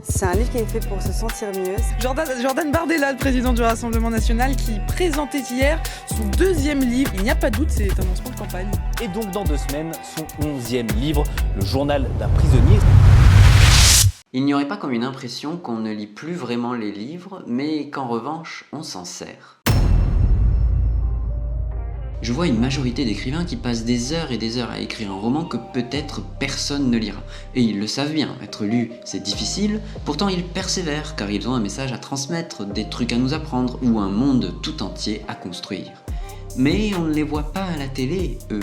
C'est un livre qui est fait pour se sentir mieux. Jordan Bardella, le président du Rassemblement National, qui présentait hier son 2e livre. Il n'y a pas de doute, c'est un lancement de campagne. Et donc dans 2 semaines, son 11e livre, Le journal d'un prisonnier. Il n'y aurait pas comme une impression qu'on ne lit plus vraiment les livres, mais qu'en revanche, on s'en sert. Je vois une majorité d'écrivains qui passent des heures et des heures à écrire un roman que peut-être personne ne lira. Et ils le savent bien, être lu c'est difficile, pourtant ils persévèrent car ils ont un message à transmettre, des trucs à nous apprendre ou un monde tout entier à construire. Mais on ne les voit pas à la télé, eux.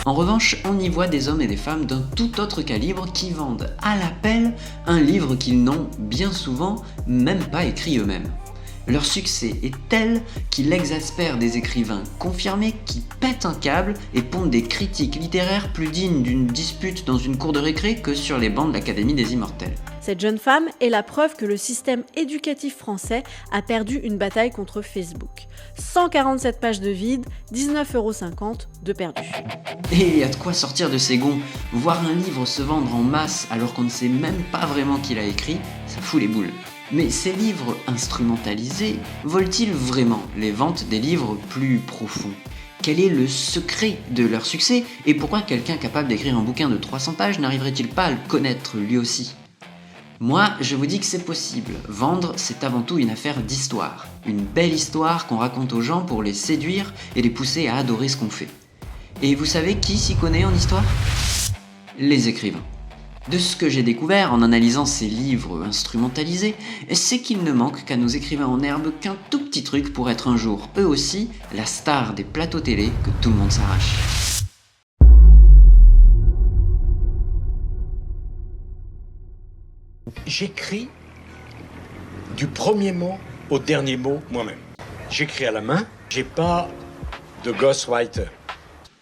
En revanche, on y voit des hommes et des femmes d'un tout autre calibre qui vendent à l'appel un livre qu'ils n'ont bien souvent même pas écrit eux-mêmes. Leur succès est tel qu'il exaspère des écrivains confirmés qui pètent un câble et pondent des critiques littéraires plus dignes d'une dispute dans une cour de récré que sur les bancs de l'Académie des Immortels. Cette jeune femme est la preuve que le système éducatif français a perdu une bataille contre Facebook. 147 pages de vide, 19,50 € de perdu. Et y a de quoi sortir de ses gonds. Voir un livre se vendre en masse alors qu'on ne sait même pas vraiment qui l'a écrit, ça fout les boules. Mais ces livres instrumentalisés volent-ils vraiment les ventes des livres plus profonds ? Quel est le secret de leur succès et pourquoi quelqu'un capable d'écrire un bouquin de 300 pages n'arriverait-il pas à le connaître lui aussi ? Moi, je vous dis que c'est possible. Vendre, c'est avant tout une affaire d'histoire. Une belle histoire qu'on raconte aux gens pour les séduire et les pousser à adorer ce qu'on fait. Et vous savez qui s'y connaît en histoire ? Les écrivains. De ce que j'ai découvert en analysant ces livres instrumentalisés, c'est qu'il ne manque qu'à nos écrivains en herbe qu'un tout petit truc pour être un jour, eux aussi, la star des plateaux télé que tout le monde s'arrache. J'écris du premier mot au dernier mot moi-même. J'écris à la main, j'ai pas de ghostwriter.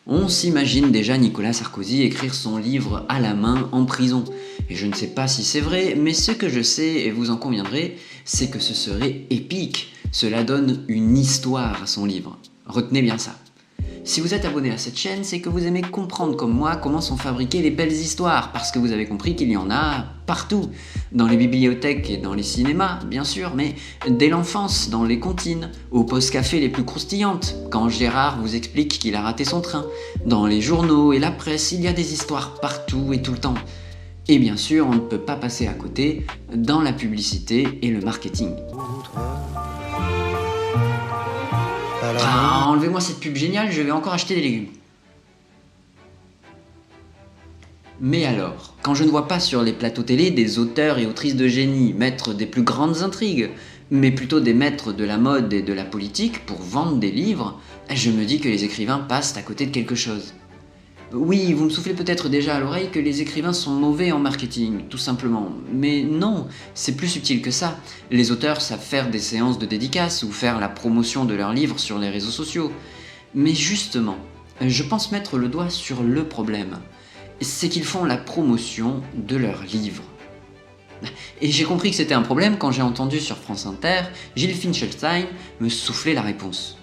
On s'imagine déjà Nicolas Sarkozy écrire son livre à la main en prison. Et je ne sais pas si c'est vrai, mais ce que je sais, et vous en conviendrez, c'est que ce serait épique. Cela donne une histoire à son livre. Retenez bien ça. Si vous êtes abonné à cette chaîne, c'est que vous aimez comprendre comme moi comment sont fabriquées les belles histoires, parce que vous avez compris qu'il y en a partout. Dans les bibliothèques et dans les cinémas, bien sûr, mais dès l'enfance, dans les comptines, aux post-cafés les plus croustillantes, quand Gérard vous explique qu'il a raté son train, dans les journaux et la presse, il y a des histoires partout et tout le temps. Et bien sûr, on ne peut pas passer à côté dans la publicité et le marketing. Ah, enlevez-moi cette pub géniale, je vais encore acheter des légumes. Mais alors, quand je ne vois pas sur les plateaux télé des auteurs et autrices de génie, maîtres des plus grandes intrigues, mais plutôt des maîtres de la mode et de la politique pour vendre des livres, je me dis que les écrivains passent à côté de quelque chose. Oui, vous me soufflez peut-être déjà à l'oreille que les écrivains sont mauvais en marketing, tout simplement. Mais non, c'est plus subtil que ça. Les auteurs savent faire des séances de dédicaces ou faire la promotion de leurs livres sur les réseaux sociaux. Mais justement, je pense mettre le doigt sur le problème. C'est qu'ils font la promotion de leurs livres. Et j'ai compris que c'était un problème quand j'ai entendu sur France Inter Gilles Finkelstein me souffler la réponse.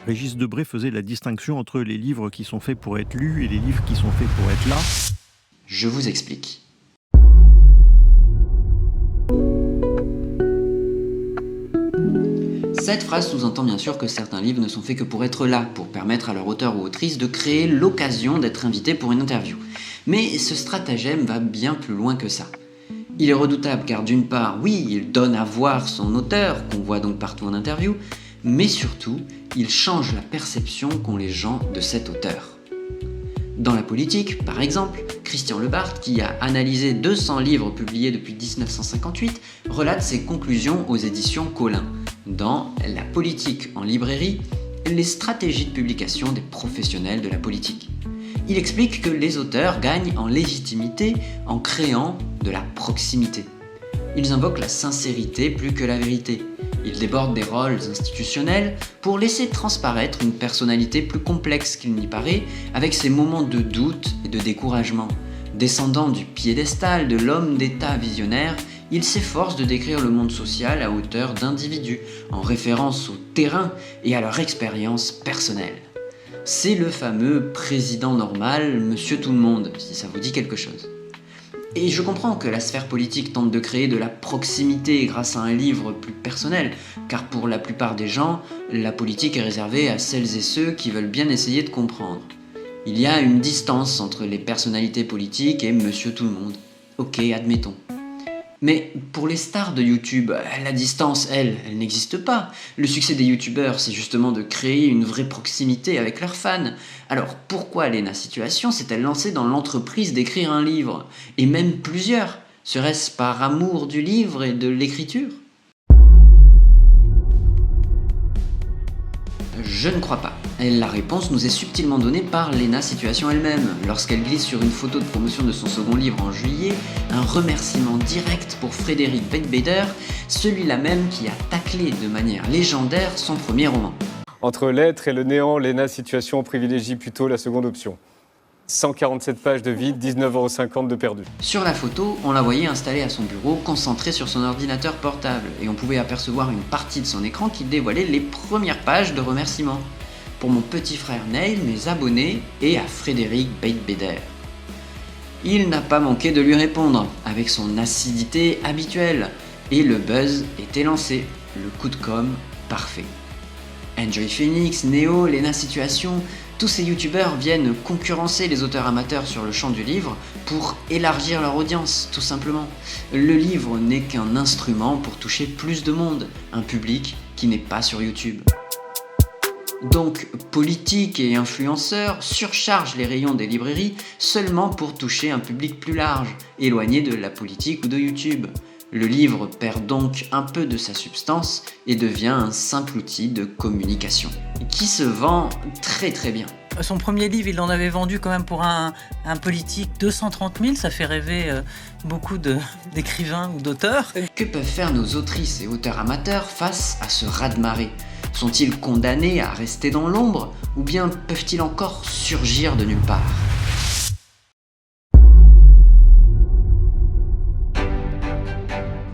Régis Debray faisait la distinction entre les livres qui sont faits pour être lus et les livres qui sont faits pour être là. Je vous explique. Cette phrase sous-entend bien sûr que certains livres ne sont faits que pour être là, pour permettre à leur auteur ou autrice de créer l'occasion d'être invité pour une interview. Mais ce stratagème va bien plus loin que ça. Il est redoutable car d'une part, oui, il donne à voir son auteur, qu'on voit donc partout en interview, mais surtout, il change la perception qu'ont les gens de cet auteur. Dans la politique, par exemple, Christian Lebart, qui a analysé 200 livres publiés depuis 1958, relate ses conclusions aux éditions Collin. Dans La politique en librairie, les stratégies de publication des professionnels de la politique. Il explique que les auteurs gagnent en légitimité en créant de la proximité. Ils invoquent la sincérité plus que la vérité. Ils débordent des rôles institutionnels pour laisser transparaître une personnalité plus complexe qu'il n'y paraît, avec ses moments de doute et de découragement. Descendant du piédestal de l'homme d'État visionnaire, il s'efforce de décrire le monde social à hauteur d'individus, en référence au terrain et à leur expérience personnelle. C'est le fameux président normal, monsieur tout le monde, si ça vous dit quelque chose. Et je comprends que la sphère politique tente de créer de la proximité grâce à un livre plus personnel, car pour la plupart des gens, la politique est réservée à celles et ceux qui veulent bien essayer de comprendre. Il y a une distance entre les personnalités politiques et Monsieur Tout-le-Monde. Ok, admettons. Mais pour les stars de YouTube, la distance, elle n'existe pas. Le succès des youtubeurs, c'est justement de créer une vraie proximité avec leurs fans. Alors pourquoi Léna Situation s'est-elle lancée dans l'entreprise d'écrire un livre? Et même plusieurs? Serait-ce par amour du livre et de l'écriture? Je ne crois pas. La réponse nous est subtilement donnée par Léna Situation elle-même, lorsqu'elle glisse sur une photo de promotion de son second livre en juillet, un remerciement direct pour Frédéric Beigbeder, celui-là même qui a taclé de manière légendaire son premier roman. Entre l'être et le néant, Léna Situation privilégie plutôt la seconde option. 147 pages de vide, 19,50 € de perdu. Sur la photo, on la voyait installée à son bureau, concentrée sur son ordinateur portable, et on pouvait apercevoir une partie de son écran qui dévoilait les premières pages de remerciements. Pour mon petit frère Neil, mes abonnés, et à Frédéric Beigbeder. Il n'a pas manqué de lui répondre, avec son acidité habituelle, et le buzz était lancé, le coup de com' parfait. Enjoy Phoenix, Neo, Léna Situation, tous ces youtubeurs viennent concurrencer les auteurs amateurs sur le champ du livre pour élargir leur audience, tout simplement. Le livre n'est qu'un instrument pour toucher plus de monde, un public qui n'est pas sur YouTube. Donc, politiques et influenceurs surchargent les rayons des librairies seulement pour toucher un public plus large, éloigné de la politique ou de YouTube. Le livre perd donc un peu de sa substance et devient un simple outil de communication, qui se vend très très bien. Son premier livre, il en avait vendu quand même pour un politique 230 000, ça fait rêver beaucoup d'écrivains ou d'auteurs. Que peuvent faire nos autrices et auteurs amateurs face à ce raz-de-marée? Sont-ils condamnés à rester dans l'ombre ou bien peuvent-ils encore surgir de nulle part?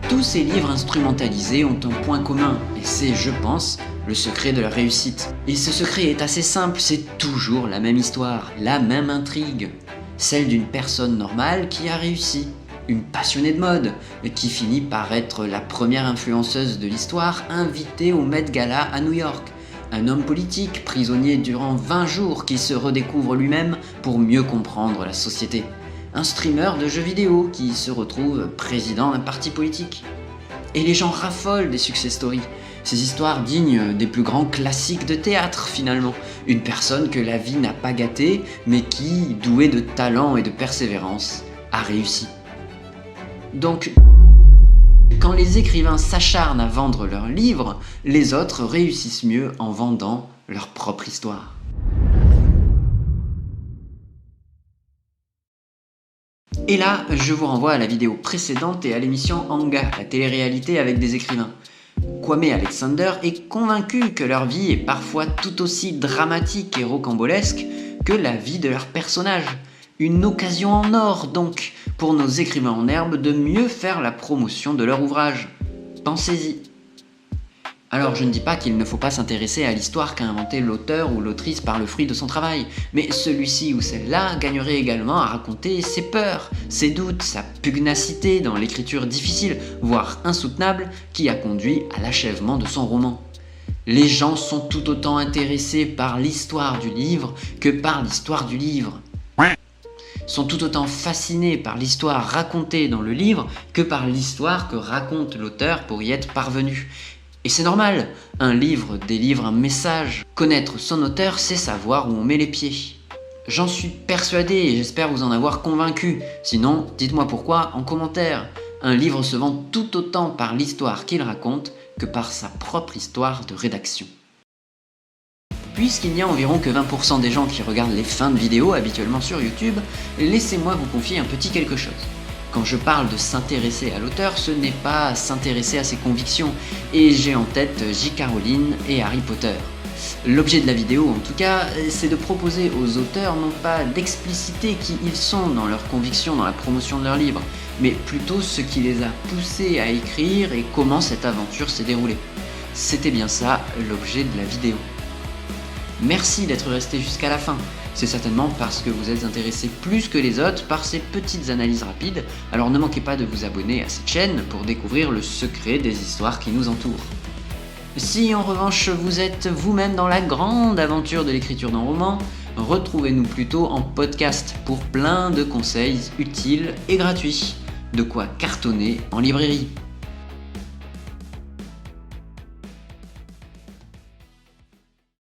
Tous ces livres instrumentalisés ont un point commun, et c'est, je pense, le secret de leur réussite. Et ce secret est assez simple, c'est toujours la même histoire, la même intrigue. Celle d'une personne normale qui a réussi, une passionnée de mode, qui finit par être la première influenceuse de l'histoire invitée au Met Gala à New York. Un homme politique, prisonnier durant 20 jours, qui se redécouvre lui-même pour mieux comprendre la société. Un streamer de jeux vidéo qui se retrouve président d'un parti politique. Et les gens raffolent des success stories. Ces histoires dignes des plus grands classiques de théâtre finalement. Une personne que la vie n'a pas gâtée, mais qui, douée de talent et de persévérance, a réussi. Donc, quand les écrivains s'acharnent à vendre leurs livres, les autres réussissent mieux en vendant leur propre histoire. Et là, je vous renvoie à la vidéo précédente et à l'émission Anga, la télé-réalité avec des écrivains. Kwame Alexander est convaincu que leur vie est parfois tout aussi dramatique et rocambolesque que la vie de leurs personnages. Une occasion en or donc pour nos écrivains en herbe de mieux faire la promotion de leur ouvrage. Pensez-y. Alors je ne dis pas qu'il ne faut pas s'intéresser à l'histoire qu'a inventée l'auteur ou l'autrice par le fruit de son travail, mais celui-ci ou celle-là gagnerait également à raconter ses peurs, ses doutes, sa pugnacité dans l'écriture difficile, voire insoutenable, qui a conduit à l'achèvement de son roman. Les gens sont tout autant intéressés par l'histoire du livre que par l'histoire du livre. Sont tout autant fascinés par l'histoire racontée dans le livre que par l'histoire que raconte l'auteur pour y être parvenu. Et c'est normal, un livre délivre un message. Connaître son auteur, c'est savoir où on met les pieds. J'en suis persuadé et j'espère vous en avoir convaincu. Sinon, dites-moi pourquoi en commentaire. Un livre se vend tout autant par l'histoire qu'il raconte que par sa propre histoire de rédaction. Puisqu'il n'y a environ que 20% des gens qui regardent les fins de vidéos habituellement sur YouTube, laissez-moi vous confier un petit quelque chose. Quand je parle de s'intéresser à l'auteur, ce n'est pas s'intéresser à ses convictions, et j'ai en tête J.K. Rowling et Harry Potter. L'objet de la vidéo, en tout cas, c'est de proposer aux auteurs non pas d'expliciter qui ils sont dans leurs convictions dans la promotion de leurs livres, mais plutôt ce qui les a poussés à écrire et comment cette aventure s'est déroulée. C'était bien ça l'objet de la vidéo. Merci d'être resté jusqu'à la fin. C'est certainement parce que vous êtes intéressé plus que les autres par ces petites analyses rapides, alors ne manquez pas de vous abonner à cette chaîne pour découvrir le secret des histoires qui nous entourent. Si en revanche vous êtes vous-même dans la grande aventure de l'écriture d'un roman, retrouvez-nous plutôt en podcast pour plein de conseils utiles et gratuits. De quoi cartonner en librairie.